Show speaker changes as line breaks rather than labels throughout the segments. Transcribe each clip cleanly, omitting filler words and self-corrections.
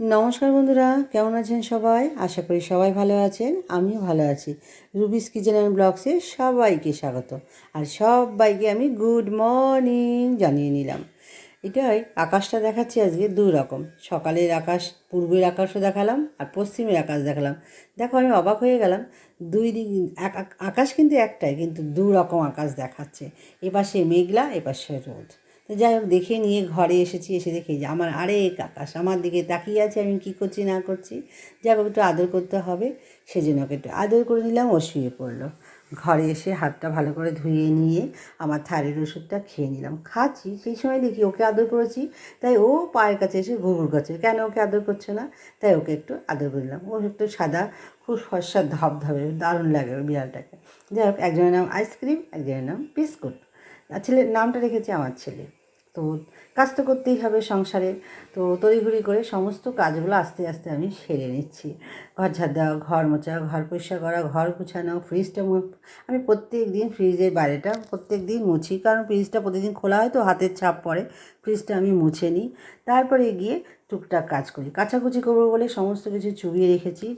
নমস্কার বন্ধুরা, কেমন আছেন সবাই? আশা করি সবাই ভালো আছেন, আমিও ভালো আছি। রুবিস কিচেন অ্যান্ড ব্লগসে সবাইকে স্বাগত। আর সবাইকে আমি গুড মর্নিং জানিয়ে নিলাম। এটাই আকাশটা দেখাচ্ছি আজকে দুই রকম। সকালের আকাশ, পূর্বের আকাশও দেখালাম আর পশ্চিমের আকাশ দেখালাম। দেখো, আমি অবাক হয়ে গেলাম। দুই দিক আকাশ কিন্তু একটাই, কিন্তু দু রকম আকাশ দেখাচ্ছে। এপাশে মেঘলা, এপাশে রোদ। তো যাই হোক, দেখে নিয়ে ঘরে এসেছি, এসে দেখি যে আমার আরেক আকাশ আমার দিকে তাকিয়ে আছে। আমি কী করছি না করছি, যাই হোক একটু আদর করতে হবে, সেজন্য ওকে একটু আদর করে নিলাম। ও শুয়ে পড়লো। ঘরে এসে হাতটা ভালো করে ধুয়ে নিয়ে আমার থাইরয়েড ওষুধটা খেয়ে নিলাম। খাচ্ছি, সেই সময় দেখি ওকে আদর করেছি, তাই ও পায়ের কাছে এসে ঘুরঘুর করছে। কেন ওকে আদর করছে না? তাই ওকে একটু আদর করে দিলাম। ও একটু সাদা, খুব ফর্সা ধবধবে, দারুণ লাগে ওই বিড়ালটাকে। যাই হোক, একজনের নাম আইসক্রিম, একজনের নাম বিস্কুট। আর ছেলের নামটা রেখেছে আমার ছেলে। তো কাজ তো করতেই হবে সংসারে। তো তড়িঘড়ি করে সমস্ত কাজগুলো আস্তে আস্তে আমি সেরে নিচ্ছি। ঘর ঝাড় দেওয়া, ঘর মোছা, ঘর পরিষ্কার করা, ঘর গুছানো, ফ্রিজটা আমি প্রত্যেক দিন ফ্রিজের বাইরেটা প্রত্যেক দিন মুছি, কারণ ফ্রিজটা প্রতিদিন খোলা হয় তো হাতের ছাপ পড়ে। ফ্রিজটা আমি মুছে নিই, তারপরে গিয়ে টুকটাক কাজ করি। কাচাকুচি করবো বলে সমস্ত কিছু চুবিয়ে রেখেছি,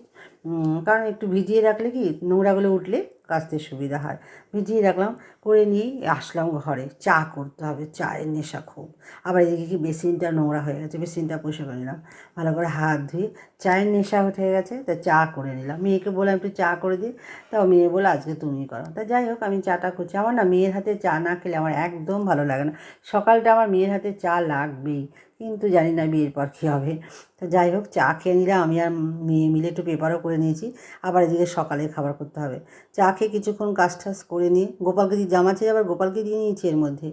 কারণ একটু ভিজিয়ে রাখলে কি নোংরাগুলো উঠলে কাচতে সুবিধা হয়। ভিজিয়ে রাখলাম, করে নিয়েই আসলাম ঘরে। চা করতে হবে, চায়ের নেশা খুব। আবার এদিকে কি বেসিনটা নোংরা হয়ে গেছে, বেসিনটা পরিষ্কার করে নিলাম, ভালো করে হাত ধুয়ে। চায়ের নেশা হয়ে গেছে, তা চা করে নিলাম। মেয়েকে বললাম একটু চা করে দিই, তাও মেয়ে বলে আজকে তুমি করো। তা যাই হোক, আমি চাটা করছি। আমার না মেয়ের হাতে চা না খেলে আমার একদম ভালো লাগে না। সকালটা আমার মেয়ের হাতে চা লাগবেই, কিন্তু জানি না বিয়ের পর কী হবে। তো যাই হোক, চা খেয়ে নিলাম। আমি আর মেয়ে মিলে একটু পেপারও করে নিয়েছি। আবার এদিকে সকালে খাবার করতে হবে। চা খেয়ে কিছুক্ষণ কাজ টাজ করে নিয়ে গোপালকে দিয়ে জামা ছেড়ে আবার গোপালকে দিয়ে নিয়েছি এর মধ্যে,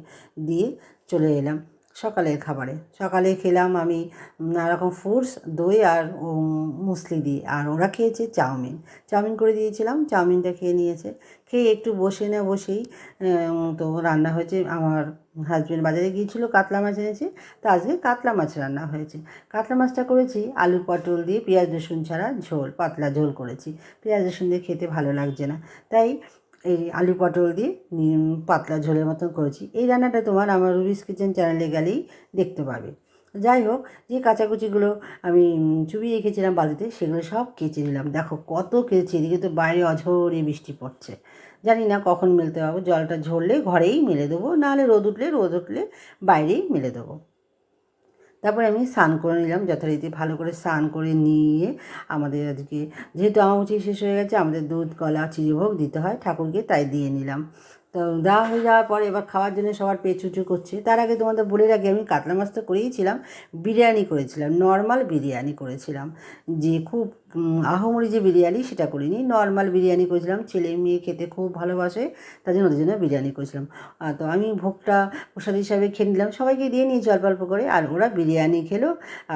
দিয়ে চলে এলাম সকালের খাবারে। সকালে খেলাম আমি নানারকম ফ্রুটস, দই আর মুসলি দিয়ে। আর ওরা খেয়েছে চাউমিন। চাউমিন করে দিয়েছিলাম, চাউমিনটা খেয়ে নিয়েছে। খেয়ে একটু বসেই তো রান্না হয়েছে। আমার হাজব্যান্ড বাজারে গিয়েছিলো, কাতলা মাছ এনেছে, তো আজকে কাতলা মাছ রান্না হয়েছে। কাতলা মাছটা করেছি আলু পটল দিয়ে, পেঁয়াজ রসুন ছাড়া ঝোল, পাতলা ঝোল করেছি। পেঁয়াজ রসুন দিয়ে খেতে ভালো লাগছে না, তাই এই আলু পটল দিয়ে পাতলা ঝোলের মতন করেছি। এই রান্নাটা তোমার আমার রুবিস কিচেন চ্যানেলে গেলেই দেখতে পাবে। যাই হোক, যে কাচাকুচিগুলো আমি চুবিয়ে রেখেছিলাম বালতিতে, সেগুলো সব কেচে নিলাম। দেখো কত কেচে, এদিকে তো বাইরে অঝোরে বৃষ্টি পড়ছে, জানি না কখন মেলতে পারবো। জলটা ঝরলে ঘরেই মেলে দেবো, নাহলে রোদ উঠলে বাইরেই মেলে দেবো। তারপরে আমি স্নান করে নিলাম যথারীতি, ভালো করে স্নান করে নিয়ে আমাদের আজকে যেহেতু আমাবস্যা শেষ হয়ে গেছে, আমাদের দুধ কলা চিড়িভোগ দিতে হয় ঠাকুরকে, তাই দিয়ে নিলাম। তো দেওয়া হয়ে যাওয়ার পরে এবার খাওয়ার জন্য সবার পেট চুচু করছে। তার আগে তোমাদের বলে রাখি, আমি কাতলা মাছ তো করেইছিলাম, বিরিয়ানি করেছিলাম, নর্মাল বিরিয়ানি করেছিলাম। যে খুব আহামরি যে বিরিয়ানি সেটা করিনি, নর্মাল বিরিয়ানি করেছিলাম। ছেলে মেয়ে খেতে খুব ভালোবাসে, তার জন্য ওদের জন্য বিরিয়ানি করেছিলাম। তো আমি ভোগটা প্রসাদ হিসাবে খেয়ে নিলাম, সবাইকে দিয়ে নিয়েছি অল্প অল্প করে। আর ওরা বিরিয়ানি খেলো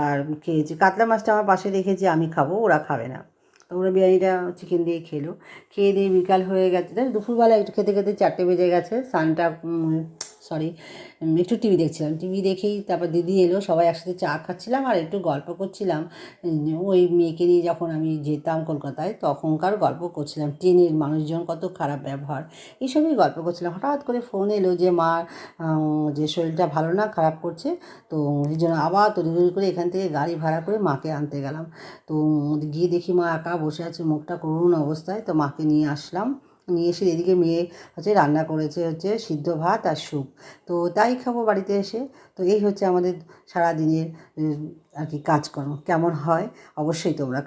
আর খেয়েছে। কাতলা মাছটা আমার পাশে রেখেছি, আমি খাবো, ওরা খাবে না। তো ওরা বিরিয়ানিটা চিকেন দিয়ে খেলো। খেয়ে দিয়ে বিকাল হয়ে গেছে, দুপুরবেলা একটু খেতে খেতে 4টে বেজে গেছে। সানটা সরি একটু টিভি দেখছিলাম। টিভি দেখেই তারপর দিদি এলো, সবাই একসাথে চা খাচ্ছিলাম আর একটু গল্প করছিলাম। ওই মেয়েকে নিয়ে যখন আমি যেতাম কলকাতায়, তখনকার গল্প করছিলাম। ট্রেনের মানুষজন কত খারাপ ব্যবহার, এইসবই গল্প করছিলাম। হঠাৎ করে ফোন এলো যে মার যে শরীরটা ভালো না, খারাপ করছে। তো এই জন্য আবার তড়িঘড়ি করে এখান থেকে গাড়ি ভাড়া করে মাকে আনতে গেলাম। তো গিয়ে দেখি মা একা বসে আছে, মুখটা করুণ অবস্থায়। তো মাকে নিয়ে আসলাম, নিয়ে এসে এদিকে মেয়ে রান্না করেছে সিদ্ধ ভাত আর স্যুপ। তো তাই খাবো বাড়িতে এসে। তো এই হচ্ছে আমাদের সারাদিনের আর কি কাজকর্ম। কেমন হয় অবশ্যই তোমরা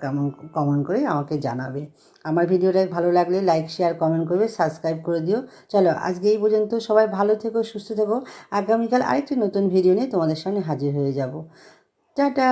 কমেন্ট করে আমাকে জানাবে। আমার ভিডিওটা ভালো লাগলে লাইক শেয়ার কমেন্ট করবে, সাবস্ক্রাইব করে দিও। চলো আজকে এই পর্যন্ত, সবাই ভালো থেকো, সুস্থ থেকো। আগামীকাল আরেকটি নতুন ভিডিও নিয়ে তোমাদের সামনে হাজির হয়ে যাব। টাটা।